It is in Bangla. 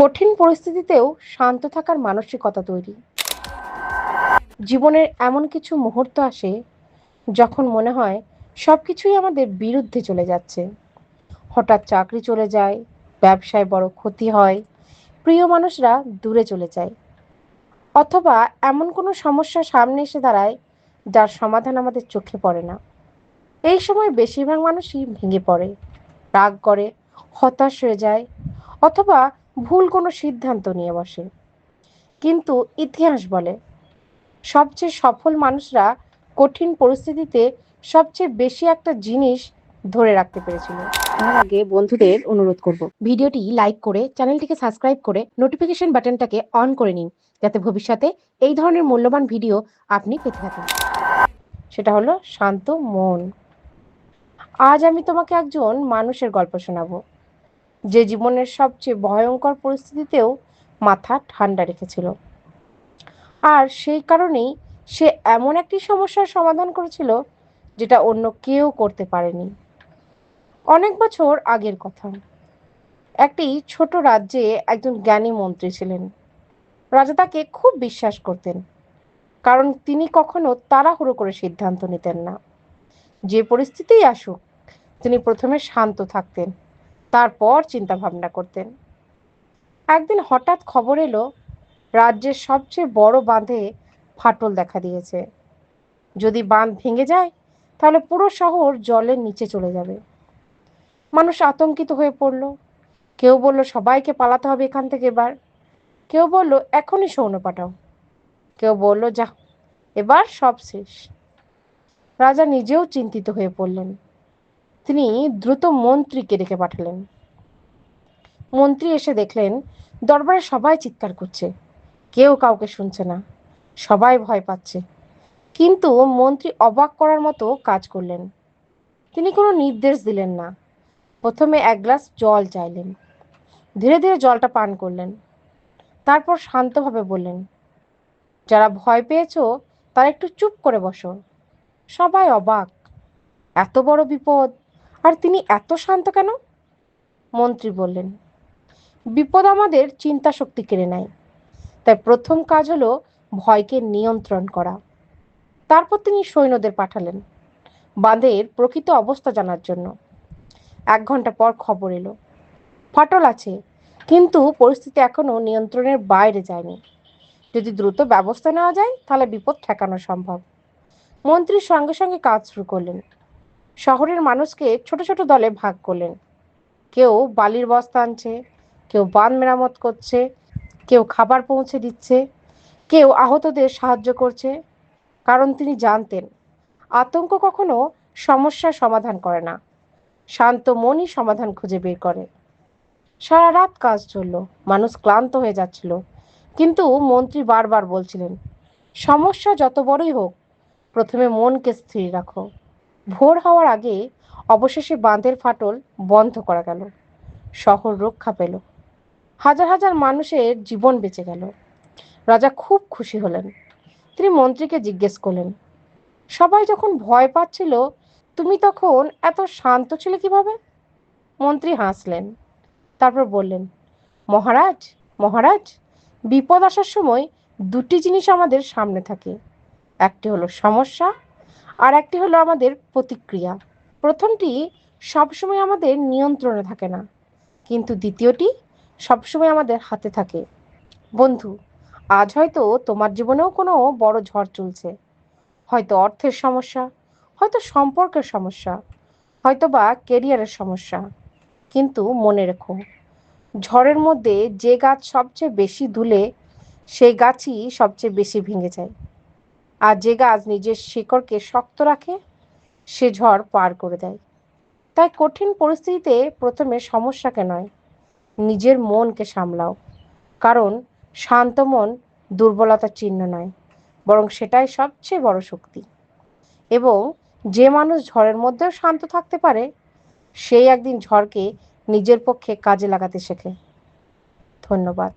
কঠিন পরিস্থিতিতেও শান্ত থাকার মানসিকতা তৈরি। জীবনের এমন কিছু মুহূর্ত আসে যখন মনে হয় সবকিছুই আমাদের বিরুদ্ধে চলে যাচ্ছে। হঠাৎ চাকরি চলে যায়, ব্যবসায় বড় ক্ষতি হয়, প্রিয় মানুষরা দূরে চলে যায়, অথবা এমন কোনো সমস্যা সামনে এসে দাঁড়ায় যার সমাধান আমাদের চোখে পড়ে না। এই সময় বেশিরভাগ মানুষই ভেঙে পড়ে, রাগ করে, হতাশ হয়ে যায়, অথবা ভুল কোনো সিদ্ধান্ত নিয়ে বসে। কিন্তু ইতিহাস বলে সবচেয়ে সফল মানুষরা কঠিন পরিস্থিতিতে সবচেয়ে বেশি একটা জিনিস ধরে রাখতে পেরেছিল। তার আগে বন্ধুদের অনুরোধ করব, ভিডিওটি লাইক করে চ্যানেলটিকে সাবস্ক্রাইব করে নোটিফিকেশন বাটনটাকে অন করে নিন, যাতে ভবিষ্যতে এই ধরনের মূল্যবান ভিডিও আপনি পেতে থাকেন। সেটা হলো শান্ত মন। আজ আমি তোমাকে একজন মানুষের গল্প শোনাবো, যে জীবনের সবচেয়ে ভয়ঙ্কর পরিস্থিতিতেও মাথা ঠান্ডা রেখেছিল। আর সেই কারণেই সে এমন একটি সমস্যার সমাধান করেছিল যেটা অন্য কেউ করতে পারেনি। অনেক বছর আগের কথা, একটি ছোট রাজ্যে একজন জ্ঞানী মন্ত্রী ছিলেন। রাজা তাকে খুব বিশ্বাস করতেন, কারণ তিনি কখনো তাড়াহুড়ো করে সিদ্ধান্ত নিতেন না। যে পরিস্থিতিই আসুক, তিনি প্রথমে শান্ত থাকতেন, তারপর চিন্তা ভাবনা করতেন। একদিন হঠাৎ খবর এলো রাজ্যের সবচেয়ে বড় বাঁধে ফাটল দেখা দিয়েছে। যদি বাঁধ ভেঙে যায় তাহলে পুরো শহর জলের নিচে চলে যাবে। মানুষ আতঙ্কিত হয়ে পড়ল। কেউ বলল সবাইকে পালাতে হবে এখান থেকে এবার, কেউ বলল এখনই সৈন্য পাঠাও, কেউ বলল যা, এবার সব শেষ। রাজা নিজেও চিন্তিত হয়ে পড়লেন। তিনি দ্রুত মন্ত্রীকে ডেকে পাঠালেন। মন্ত্রী এসে দেখলেন দরবারে সবাই চিৎকার করছে, কেউ কাউকে শুনছে না, সবাই ভয় পাচ্ছে। কিন্তু মন্ত্রী অবাক করার মতো কাজ করলেন। তিনি কোনো নির্দেশ দিলেন না। প্রথমে এক গ্লাস জল চাইলেন, ধীরে ধীরে জলটা পান করলেন। তারপর শান্তভাবে বললেন, যারা ভয় পেয়েছো তারা একটু চুপ করে বসো। সবাই অবাক, এত বড় বিপদ আর তিনি এত শান্ত কেন? মন্ত্রী বললেন, বিপদ আমাদের চিন্তা শক্তি কেড়ে নেয়, তাই প্রথম কাজ হলো ভয়কে নিয়ন্ত্রণ করা। তারপর তিনি সৈন্যদের পাঠালেন বাঁধের প্রকৃত অবস্থা জানার জন্য। 1 ঘন্টা পর খবর এলো ফাটল আছে, কিন্তু পরিস্থিতি এখনো নিয়ন্ত্রণের বাইরে যায়নি। যদি দ্রুত ব্যবস্থা নেওয়া যায় তাহলে বিপদ ঠেকানো সম্ভব। মন্ত্রী সঙ্গে সঙ্গে কাজ শুরু করলেন। শহরের মানুষকে ছোট ছোট দলে ভাগ করলেন। কেউ বালির বস্তা আনছে, কেউ বাঁধ মেরামত করছে, কেউ খাবার পৌঁছে দিচ্ছে, কেউ আহতদের সাহায্য করছে। কারণ তিনি জানতেন আতঙ্ক কখনো সমস্যার সমাধান করে না, শান্ত মনই সমাধান খুঁজে বের করে। সারা রাত কাজ চলল, মানুষ ক্লান্ত হয়ে যাচ্ছিল, কিন্তু মন্ত্রী বারবার বলছিলেন সমস্যা যত বড়ই হোক প্রথমে মনকে স্থির রাখো। ভোর হওয়ার আগে অবশেষে বাঁধের ফাটল বন্ধ করা গেল। শহর রক্ষা পেল, হাজার হাজার মানুষের জীবন বেঁচে গেল। রাজা খুব খুশি হলেন। তিনি মন্ত্রীকে জিজ্ঞেস করলেন, সবাই যখন ভয় পাচ্ছিল তুমি তখন এত শান্ত ছিলে কিভাবে? মন্ত্রী হাসলেন, তারপর বললেন, মহারাজ মহারাজ বিপদ আসার সময় দুটি জিনিস আমাদের সামনে থাকে, একটি হলো সমস্যা আর একটি হলো আমাদের প্রতিক্রিয়া। প্রথমটি সবসময় আমাদের নিয়ন্ত্রণে থাকে না, কিন্তু দ্বিতীয়টি সবসময় আমাদের হাতে থাকে। বন্ধু, আজ হয়তো তোমার জীবনেও কোনো বড় ঝড় চলছে, হয়তো অর্থের সমস্যা, হয়তো সম্পর্কের সমস্যা, হয়তো বা কেরিয়ারের সমস্যা। কিন্তু মনে রেখো, ঝড়ের মধ্যে যে গাছ সবচেয়ে বেশি দুলে সেই গাছই সবচেয়ে বেশি ভেঙে যায়। আর যে গাছ নিজের শিকড়কে শক্ত রাখে সে ঝড় পার করে দেয়। তাই কঠিন পরিস্থিতিতে প্রথমে সমস্যাকে নয়, নিজের মনকে সামলাও। কারণ শান্ত মন দুর্বলতার চিহ্ন নয়, বরং সেটাই সবচেয়ে বড় শক্তি। এবং যে মানুষ ঝড়ের মধ্যেও শান্ত থাকতে পারে সেই একদিন ঝড়কে নিজের পক্ষে কাজে লাগাতে শেখে। ধন্যবাদ।